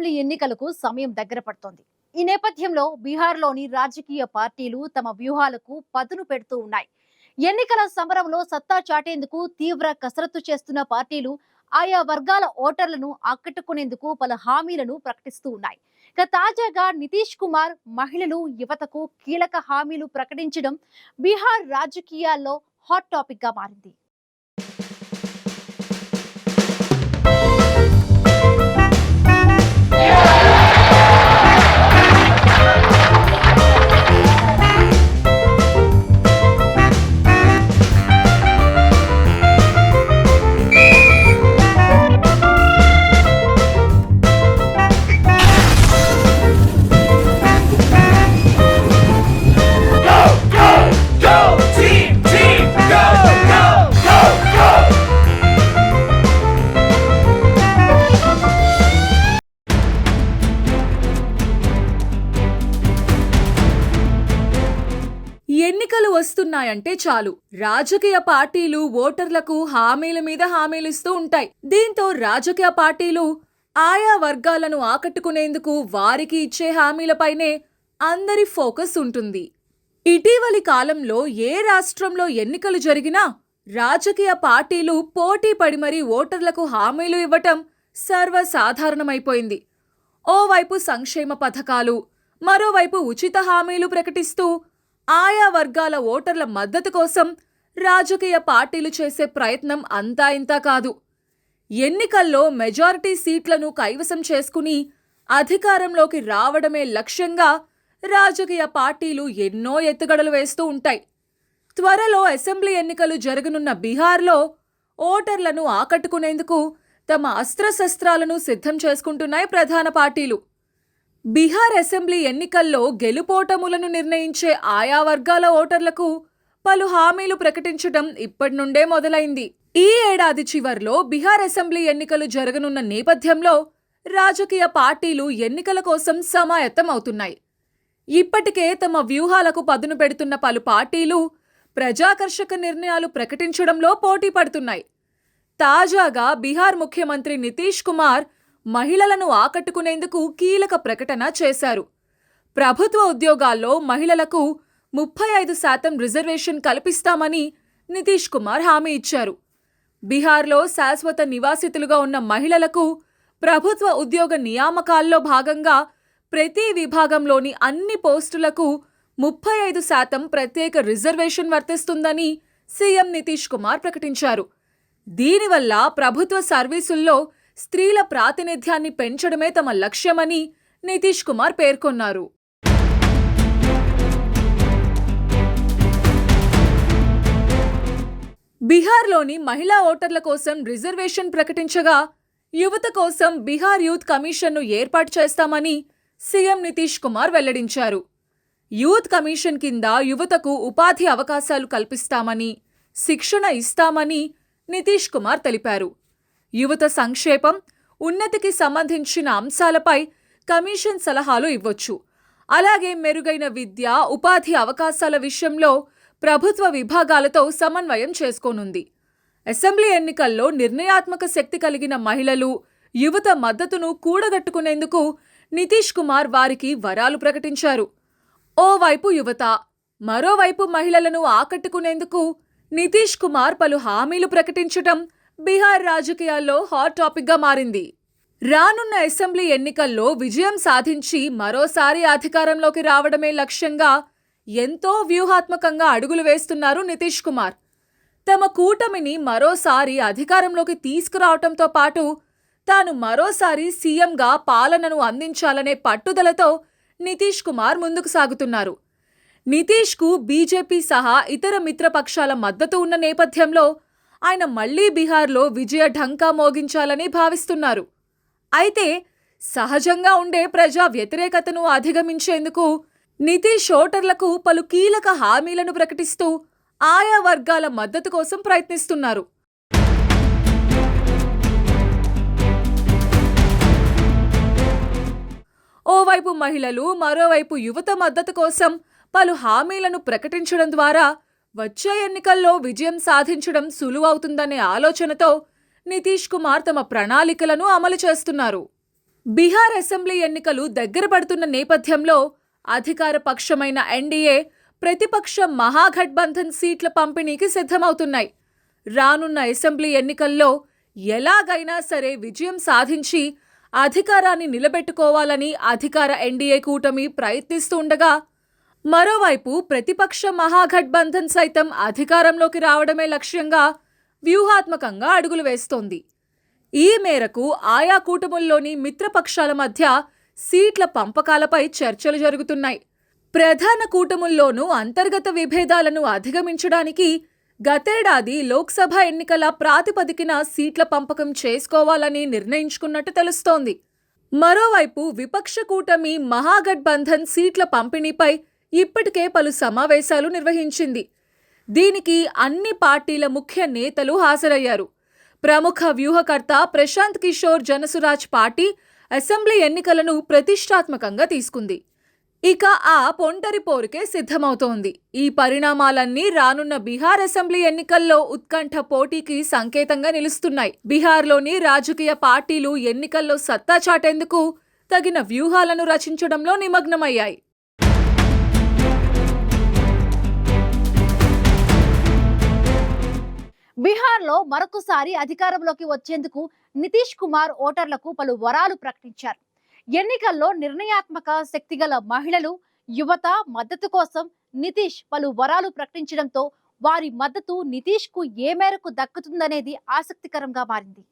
Assembly ఎన్నికలకు సమయం దగ్గర పడుతోంది. ఈ నేపథ్యంలో బీహార్లోని రాజకీయ పార్టీలు తమ వ్యూహాలకు పదును పెడుతూ ఉన్నాయి. ఎన్నికల సమరంలో సత్తా చాటేందుకు తీవ్ర కసరత్తు చేస్తున్న పార్టీలు ఆయా వర్గాల ఓటర్లను ఆకట్టుకునేందుకు పలు హామీలను ప్రకటిస్తూ ఉన్నాయి. ఇక తాజాగా నితీష్ కుమార్ మహిళలు, యువతకు కీలక హామీలు ప్రకటించడం బీహార్ రాజకీయాల్లో హాట్ టాపిక్ గా మారింది. ఎన్నికలు వస్తున్నాయంటే చాలు రాజకీయ పార్టీలు ఓటర్లకు హామీల మీద హామీలిస్తూ ఉంటాయి. దీంతో రాజకీయ పార్టీలు ఆయా వర్గాలను ఆకట్టుకునేందుకు వారికి ఇచ్చే హామీలపైనే అందరి ఫోకస్ ఉంటుంది. ఇటీవలి కాలంలో ఏ రాష్ట్రంలో ఎన్నికలు జరిగినా రాజకీయ పార్టీలు పోటీ పడి మరీ ఓటర్లకు హామీలు ఇవ్వటం సర్వసాధారణమైపోయింది. ఓవైపు సంక్షేమ పథకాలు, మరోవైపు ఉచిత హామీలు ప్రకటిస్తూ ఆయా వర్గాల ఓటర్ల మద్దతు కోసం రాజకీయ పార్టీలు చేసే ప్రయత్నం అంతా ఇంతా కాదు. ఎన్నికల్లో మెజారిటీ సీట్లను కైవసం చేసుకుని అధికారంలోకి రావడమే లక్ష్యంగా రాజకీయ పార్టీలు ఎన్నో ఎత్తుగడలు వేస్తూ ఉంటాయి. త్వరలో అసెంబ్లీ ఎన్నికలు జరగనున్న బీహార్లో ఓటర్లను ఆకట్టుకునేందుకు తమ అస్త్రశస్త్రాలను సిద్ధం చేసుకుంటున్నాయి ప్రధాన పార్టీలు. బీహార్ అసెంబ్లీ ఎన్నికల్లో గెలుపోటములను నిర్ణయించే ఆయా వర్గాల ఓటర్లకు పలు హామీలు ప్రకటించడం ఇప్పటి నుండే మొదలైంది. ఈ ఏడాది చివర్లో బీహార్ అసెంబ్లీ ఎన్నికలు జరగనున్న నేపథ్యంలో రాజకీయ పార్టీలు ఎన్నికల కోసం సమాయత్తమవుతున్నాయి. ఇప్పటికే తమ వ్యూహాలకు పదును పెడుతున్న పలు పార్టీలు ప్రజాకర్షక నిర్ణయాలు ప్రకటించడంలో పోటీ పడుతున్నాయి. తాజాగా బీహార్ ముఖ్యమంత్రి నితీష్ కుమార్ మహిళలను ఆకట్టుకునేందుకు కీలక ప్రకటన చేశారు. ప్రభుత్వ ఉద్యోగాల్లో మహిళలకు 35% రిజర్వేషన్ కల్పిస్తామని నితీష్ కుమార్ హామీ ఇచ్చారు. బీహార్లో శాశ్వత నివాసితులుగా ఉన్న మహిళలకు ప్రభుత్వ ఉద్యోగ నియామకాల్లో భాగంగా ప్రతి విభాగంలోని అన్ని పోస్టులకు 35% ప్రత్యేక రిజర్వేషన్ వర్తిస్తుందని సీఎం నితీష్ కుమార్ ప్రకటించారు. దీనివల్ల ప్రభుత్వ సర్వీసుల్లో స్త్రీల ప్రాతినిధ్యాన్ని పెంచడమే తమ లక్ష్యమని నితీష్ కుమార్ పేర్కొన్నారు. బీహార్లోని మహిళా ఓటర్ల కోసం రిజర్వేషన్ ప్రకటించగా యువత కోసం బీహార్ యూత్ కమిషన్ను ఏర్పాటు చేస్తామని సీఎం నితీష్ కుమార్ వెల్లడించారు. యూత్ కమిషన్ కింద యువతకు ఉపాధి అవకాశాలు కల్పిస్తామని, శిక్షణ ఇస్తామని నితీష్ కుమార్ తెలిపారు. యువత సంక్షేమం, ఉన్నతికి సంబంధించిన అంశాలపై కమిషన్ సలహాలు ఇవ్వొచ్చు. అలాగే మెరుగైన విద్య, ఉపాధి అవకాశాల విషయంలో ప్రభుత్వ విభాగాలతో సమన్వయం చేసుకోనుంది. అసెంబ్లీ ఎన్నికల్లో నిర్ణయాత్మక శక్తి కలిగిన మహిళలు, యువత మద్దతును కూడగట్టుకునేందుకు నితీష్ కుమార్ వారికి వరాలు ప్రకటించారు. ఓవైపు యువత, మరోవైపు మహిళలను ఆకట్టుకునేందుకు నితీష్ కుమార్ పలు హామీలు ప్రకటించటం బీహార్ రాజకీయాల్లో హాట్ టాపిక్ గా మారింది. రానున్న అసెంబ్లీ ఎన్నికల్లో విజయం సాధించి మరోసారి అధికారంలోకి రావడమే లక్ష్యంగా ఎంతో వ్యూహాత్మకంగా అడుగులు వేస్తున్నారు నితీష్ కుమార్. తమ కూటమిని మరోసారి అధికారంలోకి తీసుకురావటంతో పాటు తాను మరోసారి సీఎంగా పాలనను అందించాలనే పట్టుదలతో నితీష్ కుమార్ ముందుకు సాగుతున్నారు. నితీష్కు బీజేపీ సహా ఇతర మిత్రపక్షాల మద్దతు ఉన్న నేపథ్యంలో ఆయన మళ్లీ బీహార్లో విజయ ఢంకా మోగించాలని భావిస్తున్నారు. అయితే సహజంగా ఉండే ప్రజా వ్యతిరేకతను అధిగమించేందుకు నితీష్ ఓటర్లకు పలు కీలక హామీలను ప్రకటిస్తూ ఆయా వర్గాల మద్దతు కోసం ప్రయత్నిస్తున్నారు. ఓవైపు మహిళలు, మరోవైపు యువత మద్దతు కోసం పలు హామీలను ప్రకటించడం ద్వారా వచ్చే ఎన్నికల్లో విజయం సాధించడం సులువవుతుందనే ఆలోచనతో నితీష్ కుమార్ తమ ప్రణాళికలను అమలు చేస్తున్నారు. బీహార్ అసెంబ్లీ ఎన్నికలు దగ్గర పడుతున్న నేపథ్యంలో అధికార పక్షమైన ఎన్డీఏ ప్రతిపక్ష మహాగఠబంధన్ సీట్ల పంపిణీకి సిద్ధమవుతున్నాయి. రానున్న అసెంబ్లీ ఎన్నికల్లో ఎలాగైనా సరే విజయం సాధించి అధికారాన్ని నిలబెట్టుకోవాలని అధికార ఎన్డీఏ కూటమి ప్రయత్నిస్తుండగా, మరోవైపు ప్రతిపక్ష మహాగఠబంధన్ సైతం అధికారంలోకి రావడమే లక్ష్యంగా వ్యూహాత్మకంగా అడుగులు వేస్తోంది. ఈ మేరకు ఆయా కూటముల్లోని మిత్రపక్షాల మధ్య సీట్ల పంపకాలపై చర్చలు జరుగుతున్నాయి. ప్రధాన కూటముల్లోనూ అంతర్గత విభేదాలను అధిగమించడానికి గతేడాది లోక్సభ ఎన్నికల ప్రాతిపదికన సీట్ల పంపకం చేసుకోవాలని నిర్ణయించుకున్నట్టు తెలుస్తోంది. మరోవైపు విపక్ష కూటమి మహాగఠబంధన్ సీట్ల పంపిణీపై ఇప్పటికే పలు సమావేశాలు నిర్వహించింది. దీనికి అన్ని పార్టీల ముఖ్య నేతలు హాజరయ్యారు. ప్రముఖ వ్యూహకర్త ప్రశాంత్ కిషోర్ జనసురాజ్ పార్టీ అసెంబ్లీ ఎన్నికలను ప్రతిష్టాత్మకంగా తీసుకుంది. ఇక ఆ పొంటరి పోరుకే సిద్ధమవుతోంది. ఈ పరిణామాలన్నీ రానున్న బీహార్ అసెంబ్లీ ఎన్నికల్లో ఉత్కంఠ పోటీకి సంకేతంగా నిలుస్తున్నాయి. బీహార్లోని రాజకీయ పార్టీలు ఎన్నికల్లో సత్తా చాటేందుకు తగిన వ్యూహాలను రచించడంలో నిమగ్నమయ్యాయి. బీహార్లో మరొకసారి అధికారంలోకి వచ్చేందుకు నితీష్ కుమార్ ఓటర్లకు పలు వరాలు ప్రకటించారు. ఎన్నికల్లో నిర్ణయాత్మక శక్తిగల మహిళలు, యువత మద్దతు కోసం నితీష్ పలు వరాలు ప్రకటించడంతో వారి మద్దతు నితీష్ కు ఏ మేరకు దక్కుతుందనేది ఆసక్తికరంగా మారింది.